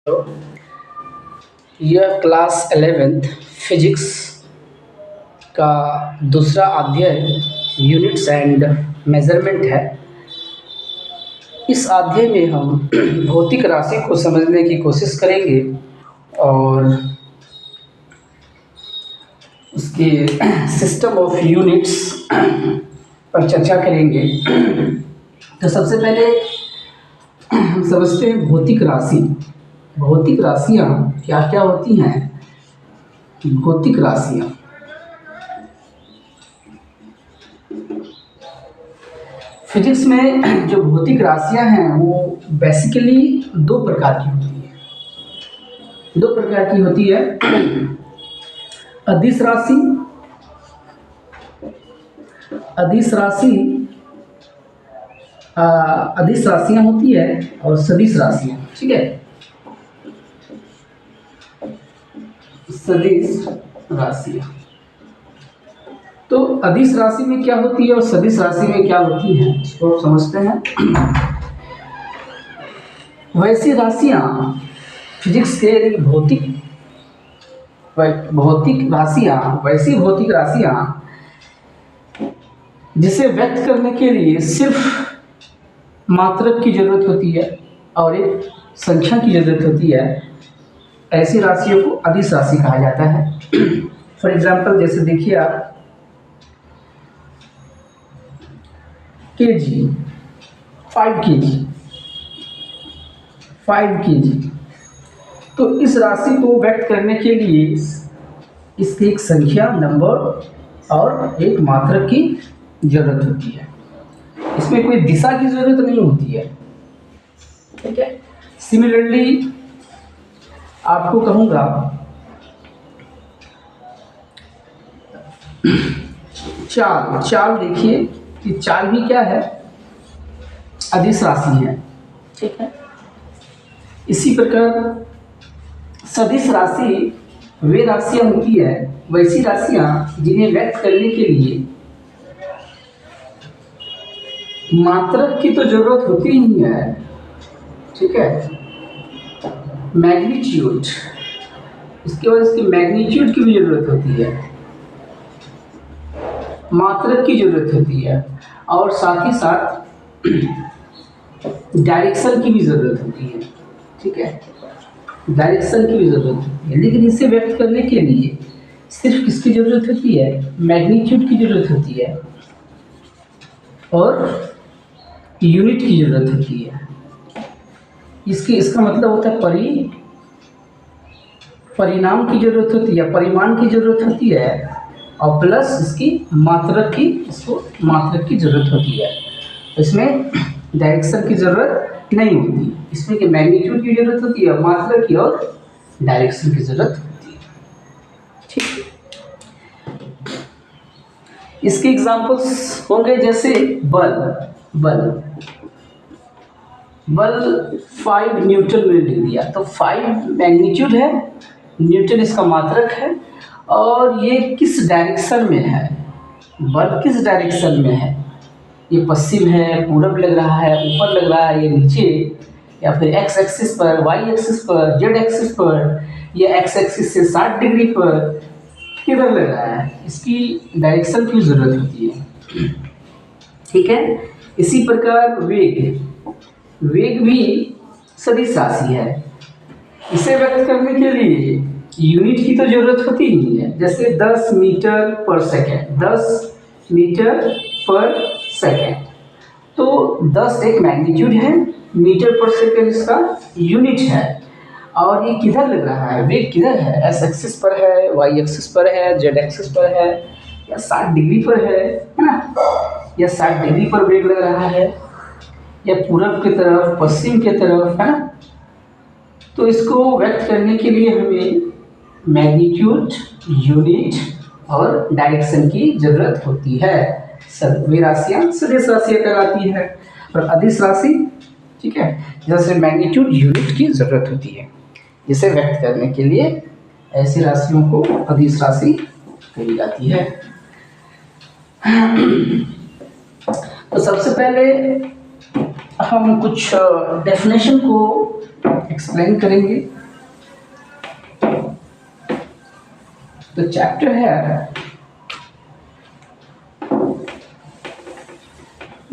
तो यह class 11th physics का दूसरा अध्याय यूनिट्स एंड मेजरमेंट है। इस अध्याय में हम भौतिक राशि को समझने की कोशिश करेंगे और उसके सिस्टम ऑफ यूनिट्स पर चर्चा करेंगे। तो सबसे पहले हम समझते हैं भौतिक राशि। भौतिक राशियाँ क्या क्या होती हैं? भौतिक राशियाँ फिजिक्स में जो भौतिक राशियाँ हैं वो बेसिकली दो प्रकार की होती है। दो प्रकार की होती है, अदिश राशि। अदिश राशि अदिश राशियाँ होती है और सदिश राशियाँ। ठीक है, सदिश राशियाँ। तो अदिश राशि में क्या होती है और सदिश राशि में क्या होती है इसको आप समझते हैं। वैसी राशियाँ फिजिक्स के भौतिक राशियाँ, वैसी भौतिक राशियाँ जिसे व्यक्त करने के लिए सिर्फ मात्रक की जरूरत होती है और एक संख्या की जरूरत होती है, ऐसी राशियों को अदिश राशि कहा जाता है। फॉर एग्जाम्पल जैसे देखिए आप केजी, 5 केजी। तो इस राशि को व्यक्त करने के लिए इसकी एक संख्या, नंबर और एक मात्रक की जरूरत होती है। इसमें कोई दिशा की जरूरत नहीं होती है। ठीक है, सिमिलरली आपको कहूँगा चाल देखिए, ये चाल भी क्या है? अदिश राशि है। ठीक है, इसी प्रकार सदिश राशि वे राशियाँ होती है, वैसी राशियाँ जिन्हें व्यक्त करने के लिए मात्रक की तो जरूरत होती ही नहीं है। ठीक है, मैग्नीट्यूड, इसके बाद इसकी मैग्नीट्यूड की भी जरूरत होती है, मात्रक की जरूरत होती है और साथ ही साथ डायरेक्शन की भी जरूरत होती है। ठीक है, डायरेक्शन की भी जरूरत होती है, लेकिन इसे व्यक्त करने के लिए सिर्फ किसकी जरूरत होती है? मैग्नीट्यूड की जरूरत होती है और यूनिट की जरूरत होती है। इसका मतलब होता है परिणाम की जरूरत होती है, परिमाण की जरूरत होती है और प्लस इसकी मात्रक की जरूरत होती है। इसमें डायरेक्शन की जरूरत नहीं होती, इसमें कि मैग्नीट्यूड की जरूरत होती है, मात्रक की और डायरेक्शन की जरूरत होती है। ठीक, इसके एग्जांपल्स होंगे जैसे बल 5 न्यूटन में लिख दिया, तो 5 मैग्नीट्यूड है, न्यूटन इसका मात्रक है और ये किस डायरेक्शन में है? बल किस डायरेक्शन में है? ये पश्चिम है, पूरब लग रहा है, ऊपर लग रहा है, ये नीचे, या फिर एक्स एक्सिस पर, वाई एक्सिस पर, जेड एक्सिस पर, या एक्स एक्सिस से 60 डिग्री पर किधर लग रहा है? इसकी डायरेक्शन की जरूरत होती है। ठीक है, इसी प्रकार वेग भी सदिश राशि है। इसे व्यक्त करने के लिए यूनिट की तो जरूरत होती ही नहीं है। जैसे 10 मीटर पर सेकेंड, 10 मीटर पर सेकेंड, तो 10 एक मैग्नीट्यूड है, मीटर पर सेकेंड इसका यूनिट है। और ये किधर लग रहा है? वेग किधर है? एक्स एक्सिस पर है, वाई एक्सिस पर है, जेड एक्सिस पर है, या 60 डिग्री पर है ना? या 60 डिग्री पर वेग लग रहा है, या पूरब की तरफ, पश्चिम की तरफ, है ना? तो इसको व्यक्त करने के लिए हमें मैग्नीट्यूड, यूनिट और डायरेक्शन की जरूरत होती है। वे राशियाँ सदिश राशियाँ कहलाती है। और अदिश राशि, ठीक है, जैसे मैग्नीट्यूड, यूनिट की जरूरत होती है जिसे व्यक्त करने के लिए, ऐसी राशियों को अदिश राशि कही जाती है। तो सबसे पहले हम कुछ डेफिनेशन को एक्सप्लेन करेंगे। तो चैप्टर है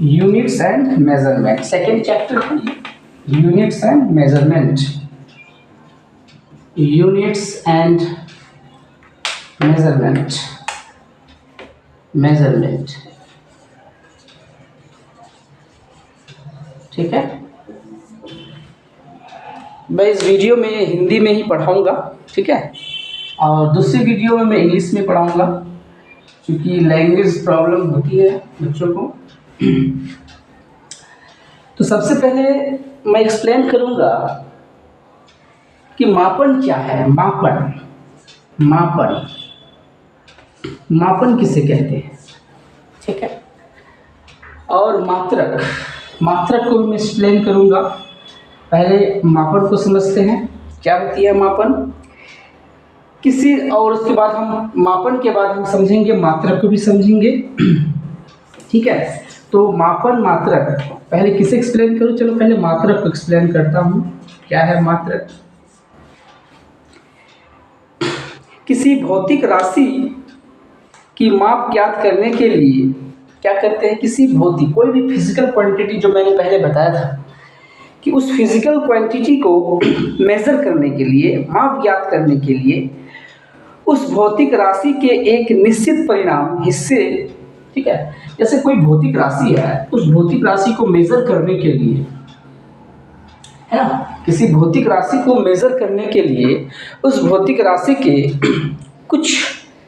units and measurement. Second chapter है units and measurement. Units and measurement. Measurement, ठीक है। मैं इस वीडियो में हिंदी में ही पढ़ाऊँगा, ठीक है, और दूसरी वीडियो में मैं इंग्लिश में पढ़ाऊँगा, क्योंकि लैंग्वेज प्रॉब्लम होती है बच्चों को। तो सबसे पहले मैं एक्सप्लेन करूँगा कि मापन क्या है। मापन, मापन, मापन किसे कहते हैं, ठीक है। और मात्रक, मात्रक को भी मैं एक्सप्लेन करूँगा। पहले मापन को समझते हैं, क्या होती है मापन किसी, और उसके बाद हम मापन के बाद हम समझेंगे मात्रक को भी समझेंगे, ठीक है। तो मापन, मात्रक, पहले किसे एक्सप्लेन करूँ? चलो पहले मात्रक को एक्सप्लेन करता हूँ। क्या है मात्रक? किसी भौतिक राशि की माप ज्ञात करने के लिए क्या करते हैं? किसी भौतिक, कोई भी फिजिकल क्वांटिटी, जो मैंने पहले बताया था कि उस फिजिकल क्वांटिटी को मेजर करने के लिए, माप ज्ञात करने के लिए उस भौतिक राशि के एक निश्चित परिणाम हिस्से, ठीक है। जैसे कोई भौतिक राशि है, उस भौतिक राशि को मेजर करने के लिए, है ना, किसी भौतिक राशि को मेजर करने के लिए उस भौतिक राशि के कुछ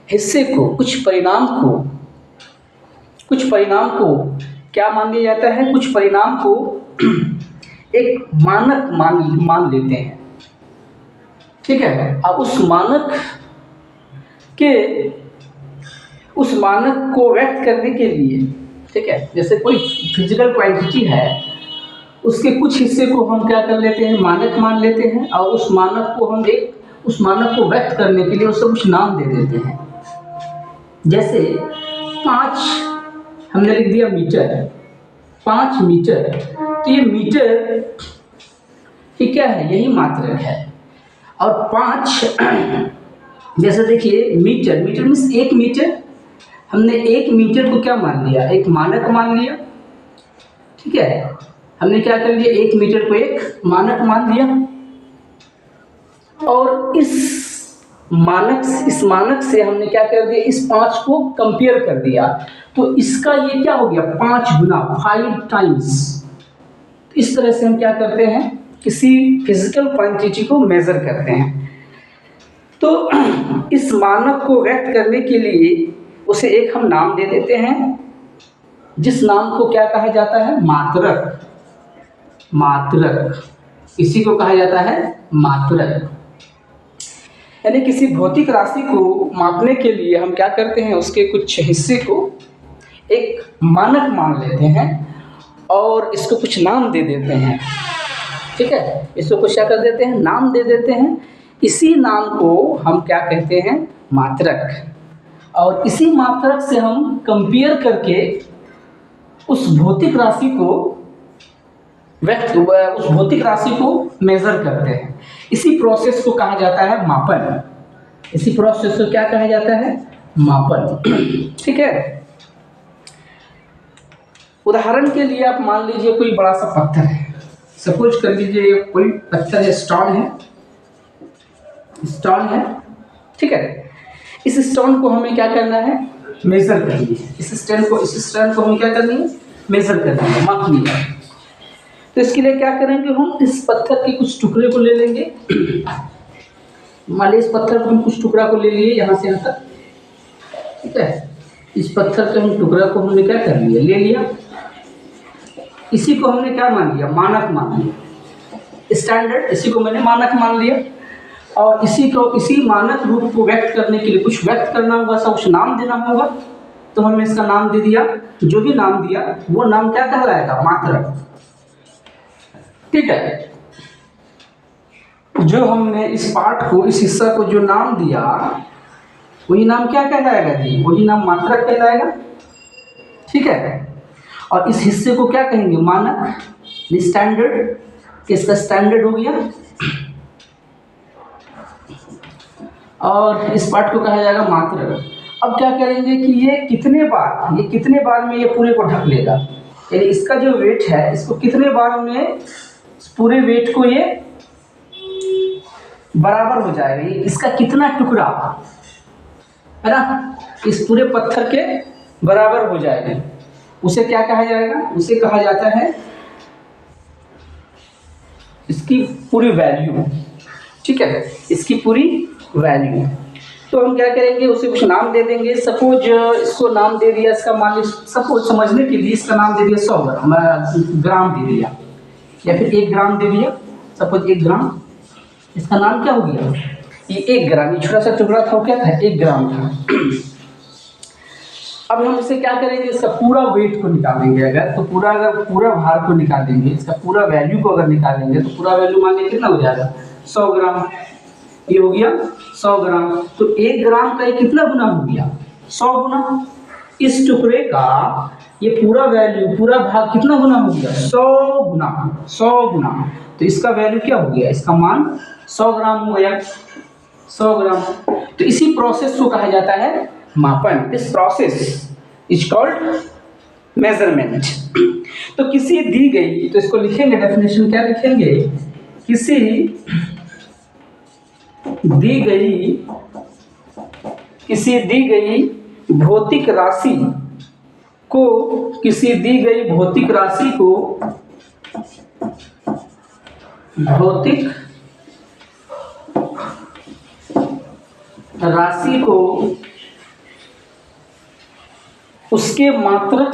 हिस्से को, कुछ परिणाम को क्या मान लिया जाता है? कुछ परिणाम को एक मानक मान लेते हैं, ठीक है। अब उस मानक को व्यक्त करने के लिए, ठीक है, जैसे कोई फिजिकल क्वांटिटी है, उसके कुछ हिस्से को हम क्या कर लेते हैं? मानक मान लेते हैं, और उस मानक को व्यक्त करने के लिए उससे कुछ नाम दे देते हैं। जैसे 5 हमने लिख दिया मीटर, 5 मीटर, तो ये मीटर ये क्या है? यही मात्रक है। और 5 जैसे देखिए मीटर, मीटर मीन्स 1 मीटर, हमने 1 मीटर को क्या मान लिया? एक मानक मान लिया, ठीक है। हमने क्या कर लिया? 1 मीटर को एक मानक मान लिया, और इस मानक से हमने क्या कर दिया? इस 5 को कंपेयर कर दिया, तो इसका ये क्या हो गया? 5 गुना, 5 टाइम्स। इस तरह से हम क्या करते हैं? किसी फिजिकल क्वांटिटी को मेजर करते हैं। तो इस मानक को व्यक्त करने के लिए उसे एक हम नाम दे देते हैं, जिस नाम को क्या कहा जाता है? मात्रक। मात्रक, इसी को कहा जाता है मात्रक। यानी किसी भौतिक राशि को मापने के लिए हम क्या करते हैं? उसके कुछ हिस्से को एक मानक मान लेते हैं और इसको कुछ नाम दे देते हैं, ठीक है। इसको कुछ क्या कर देते हैं? नाम दे देते हैं। इसी नाम को हम क्या कहते हैं? मात्रक। और इसी मात्रक से हम कंपेयर करके उस भौतिक राशि को उस भौतिक राशि को मेजर करते हैं। इसी प्रोसेस को कहा जाता है मापन। इसी प्रोसेस को क्या कहा जाता है? मापन, ठीक है। उदाहरण के लिए आप मान लीजिए कोई बड़ा सा पत्थर है, सपोज कर लीजिए कोई पत्थर है, स्टोन है, ठीक है। इस स्टोन को हमें क्या करना है? मेजर करनी है। इस स्टोन को हमें क्या करनी है? मेजर करनी है, मापनी है। तो इसके लिए क्या करेंगे? हम इस पत्थर के कुछ टुकड़े को ले लेंगे। मान लीजिए इस पत्थर को हम कुछ टुकड़ा को ले लिए यहाँ से यहाँ तक, ठीक है। इस पत्थर के हम टुकड़ा को हमने क्या कर लिया? ले लिया। इसी को हमने क्या मान लिया? मानक मान लिया, स्टैंडर्ड। इसी को मैंने मानक मान लिया, और इसी मानक रूप को व्यक्त करने के लिए कुछ व्यक्त करना होगा, सब कुछ नाम देना होगा। तो हमने इसका नाम दे दिया। जो भी नाम दिया वो नाम क्या कहलाएगा? मात्रक, ठीक है। जो हमने इस पार्ट को, इस हिस्सा को जो नाम दिया, वही नाम क्या कहलाएगा जी? वही नाम मात्रक कहलाएगा, ठीक है। और इस हिस्से को क्या कहेंगे? मानक, स्टैंडर्ड, इसका स्टैंडर्ड हो गया। और इस पार्ट को कहा जाएगा मात्रक। अब क्या करेंगे कि ये कितने बार में ये पूरे को ढक लेगा, यानी इसका जो वेट है इसको कितने बार में पूरे वेट को ये बराबर हो जाएगा, ये इसका कितना टुकड़ा है ना इस पूरे पत्थर के बराबर हो जाएगा, उसे क्या कहा जाएगा, उसे कहा जाता है इसकी पूरी वैल्यू। ठीक है, इसकी पूरी वैल्यू। तो हम क्या करेंगे, उसे कुछ नाम दे देंगे। सपोज इसको नाम दे दिया, इसका मान लीजिए सपोज समझने के लिए इसका नाम दे दिया 100 ग्राम दे दिया, या फिर 1 ग्राम दे दिया। सपोज 1 ग्राम, इसका नाम क्या हो गया, ये 1 ग्राम, ये छोटा सा टुकड़ा था वो क्या था, 1 ग्राम था। अब हम इसे क्या करेंगे, इसका पूरा वेट को निकालेंगे। अगर पूरा भार को निकालेंगे, इसका पूरा वैल्यू को अगर निकालेंगे तो पूरा वैल्यू मान लीजिए कितना हो जाएगा, 100 ग्राम। ये हो गया 100 ग्राम। तो 1 ग्राम का ये कितना गुना हो गया, 100 गुना। इस टुकड़े का ये पूरा वैल्यू, पूरा भाग कितना गुना हो गया, 100 गुना, 100 गुना। तो इसका वैल्यू क्या हो गया, इसका मान 100 ग्राम हो गया, 100 ग्राम। तो इसी प्रोसेस को कहा जाता है मापन। This process is called measurement. तो किसी दी गई, तो इसको लिखेंगे डेफिनेशन, क्या लिखेंगे, किसी दी गई भौतिक राशि को, किसी दी गई भौतिक राशि को, उसके मात्रक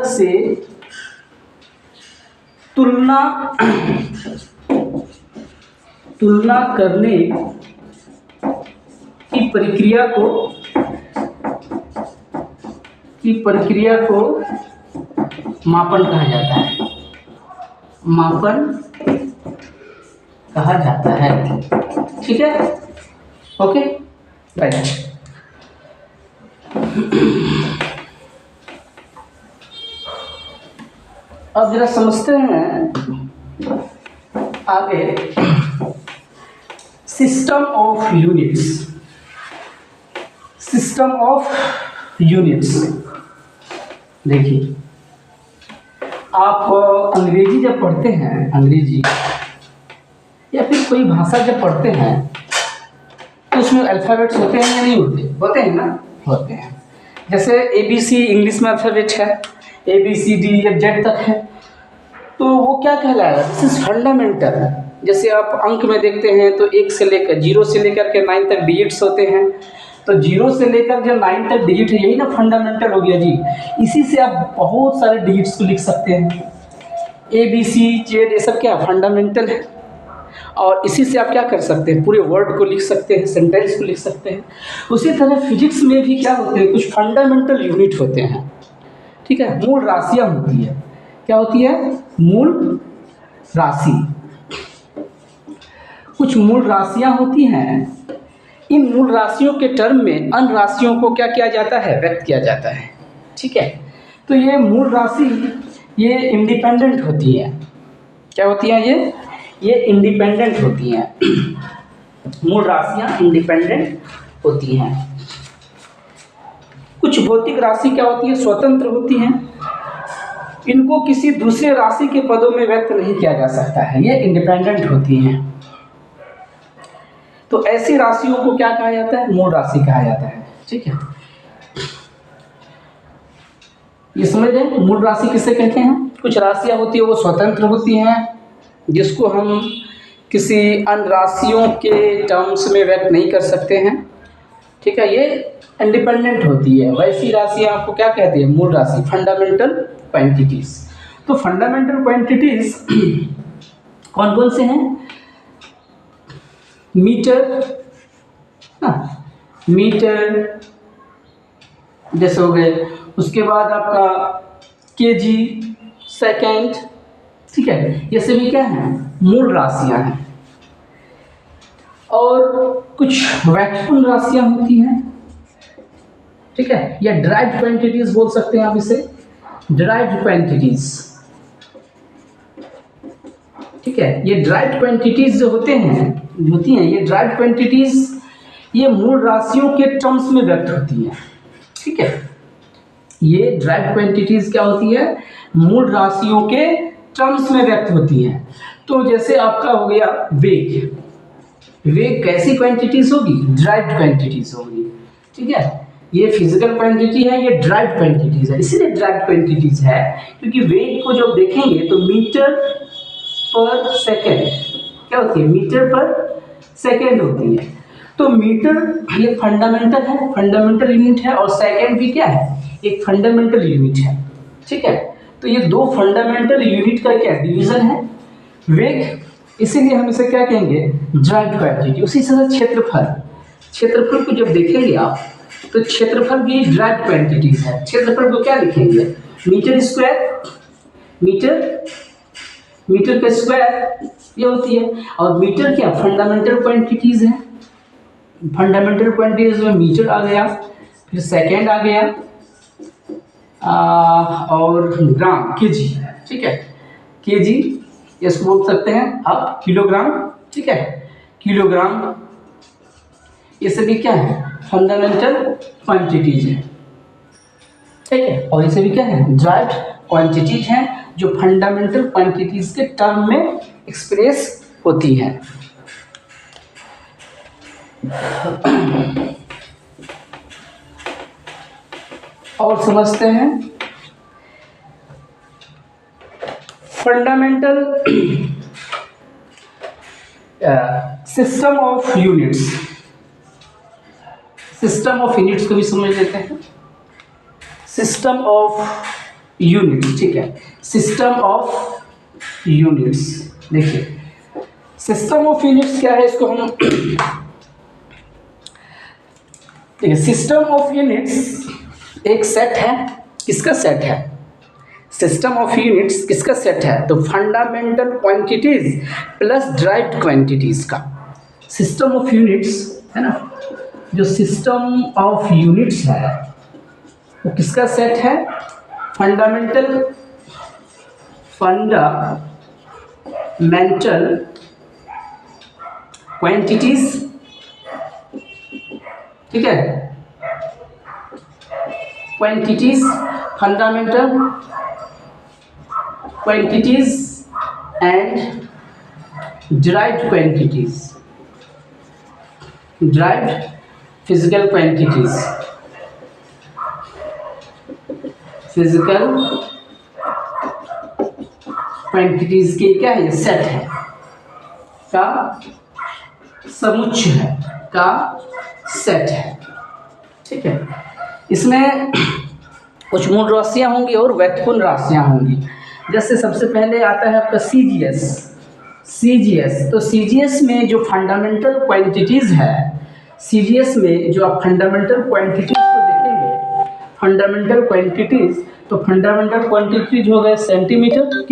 से तुलना करने की प्रक्रिया को मापन कहा जाता है, मापन कहा जाता है। ठीक है, ओके, राइट। अब जरा समझते हैं आगे system of units. System of units, देखिए आप अंग्रेजी जब पढ़ते हैं, अंग्रेजी या फिर कोई भाषा जब पढ़ते हैं तो उसमें अल्फ़ाबेट्स होते हैं या नहीं होते, होते हैं ना, होते हैं। जैसे ABC इंग्लिश में अल्फ़ाबेट है, ABCD तक है, तो वो क्या कहलाएगा, दिस इज फंडामेंटल। जैसे आप अंक में देखते हैं तो 1 से लेकर 0 से लेकर के 9 तक डिजिट्स होते हैं, तो 0 से लेकर जो 9 तक डिजिट है यही ना फंडामेंटल हो गया जी। इसी से आप बहुत सारे डिजिट्स को लिख सकते हैं, ABC Z, ये सब क्या फंडामेंटल है। और इसी से आप क्या कर सकते हैं, पूरे वर्ड को लिख सकते हैं, सेंटेंस को लिख सकते हैं। उसी तरह फिजिक्स में भी क्या होते हैं, कुछ फंडामेंटल यूनिट होते हैं। ठीक है, मूल राशियाँ होती है, क्या होती है, मूल राशि। कुछ मूल राशियाँ होती हैं, इन मूल राशियों के टर्म में अन्य राशियों को क्या किया जाता है, व्यक्त किया जाता है। ठीक है, तो ये मूल राशि ये इंडिपेंडेंट होती है, क्या होती है, ये इंडिपेंडेंट होती हैं। मूल राशियाँ इंडिपेंडेंट होती हैं। कुछ भौतिक राशि क्या होती है, स्वतंत्र होती हैं, इनको किसी दूसरे राशि के पदों में व्यक्त नहीं किया जा सकता है, ये इंडिपेंडेंट होती हैं। तो ऐसी राशियों को क्या कहा जाता है, मूल राशि कहा जाता है। ठीक है, ये समझ रहे, मूल राशि किसे कहते हैं। कुछ राशियां होती है वो स्वतंत्र होती हैं, जिसको हम किसी अन्य राशियों के टर्म्स में व्यक्त नहीं कर सकते हैं। ठीक है, ये इंडिपेंडेंट होती है। वैसी राशियाँ आपको क्या कहती है, मूल राशि, फंडामेंटल क्वांटिटीज। तो फंडामेंटल क्वांटिटीज कौन कौन से हैं, मीटर, मीटर जैसे हो गए, उसके बाद आपका केजी, सेकेंड। ठीक है, ये सभी क्या हैं, मूल राशियां हैं। और कुछ वैक्यूम राशियां होती हैं, ठीक है, या ड्राइव्ड क्वांटिटीज बोल सकते हैं आप इसे, ड्राइव्ड क्वांटिटीज। ठीक है, ये ड्राइव्ड क्वांटिटीज जो होती हैं ये ड्राइव्ड क्वांटिटीज ये मूल राशियों के टर्म्स में व्यक्त होती हैं। ठीक है, ये ड्राइव्ड क्वांटिटीज क्या होती है, मूल राशियों के टर्म्स में व्यक्त होती हैं। तो जैसे आपका हो गया वेग, वेग कैसी क्वांटिटीज होगी, ड्राइव्ड क्वांटिटीज होगी। ठीक है, ये फिजिकल क्वांटिटी है, ये ड्राइव्ड क्वांटिटीज है, इसीलिए ड्राइव्ड क्वांटिटीज है क्योंकि वेग को जब देखेंगे तो मीटर पर सेकेंड क्या होती है, मीटर पर सेकेंड होती है। तो मीटर ये फंडामेंटल है, फंडामेंटल यूनिट है, और सेकेंड भी क्या है, एक फंडामेंटल यूनिट है। ठीक है, तो ये दो फंडामेंटल यूनिट का क्या डिवीजन है वेग, इसीलिए हम इसे क्या कहेंगे, ड्राइव्ड क्वांटिटी। उसी तरह क्षेत्रफल, क्षेत्रफल को जब देखेंगे आप तो क्षेत्रफल भी ड्राइव्ड क्वांटिटीज है। क्षेत्रफल को क्या लिखेंगे, मीटर स्क्वायर, मीटर का स्क्वायर ये होती है, और मीटर क्या फंडामेंटल क्वांटिटीज है। फंडामेंटल क्वांटिटीज में मीटर आ गया, फिर सेकेंड आ गया, और ग्राम, केजी। ठीक है, केजी इसको बोल सकते हैं आप किलोग्राम। ठीक है, किलोग्राम ये सभी क्या है, फंडामेंटल क्वांटिटीज है। ठीक है, और ये सभी क्या है, ड्राइव्ड क्वांटिटीज हैं जो फंडामेंटल क्वांटिटीज के टर्म में एक्सप्रेस होती हैं। और समझते हैं fundamental system of units, system of units को भी समझ लेते हैं। सिस्टम ऑफ यूनिट्स, ठीक है, सिस्टम ऑफ यूनिट्स। देखिए सिस्टम ऑफ यूनिट्स क्या है, इसको हम देखिए, सिस्टम ऑफ यूनिट्स एक सेट है, किसका सेट है, सिस्टम ऑफ यूनिट्स किसका सेट है, तो fundamental quantities plus derived quantities का सिस्टम ऑफ यूनिट्स है ना। जो सिस्टम ऑफ यूनिट्स है वो किसका सेट है, फंडामेंटल क्वांटिटीज। ठीक है, quantities, fundamental quantities and derived quantities, derived physical quantities, physical quantities के क्या है, सेट है का समुच्चय है, का सेट है। ठीक है, इसमें कुछ मूल राशियां होंगी और व्यक्तिपूर्ण राशियां होंगी। जैसे सबसे पहले आता है आपका सीजीएस। तो सीजीएस में जो फंडामेंटल क्वांटिटीज है, सीजीएस में जो आप फंडामेंटल क्वांटिटीज को देखेंगे, फंडामेंटल क्वांटिटीज, तो फंडामेंटल क्वांटिटीज हो गए सेंटीमीटर,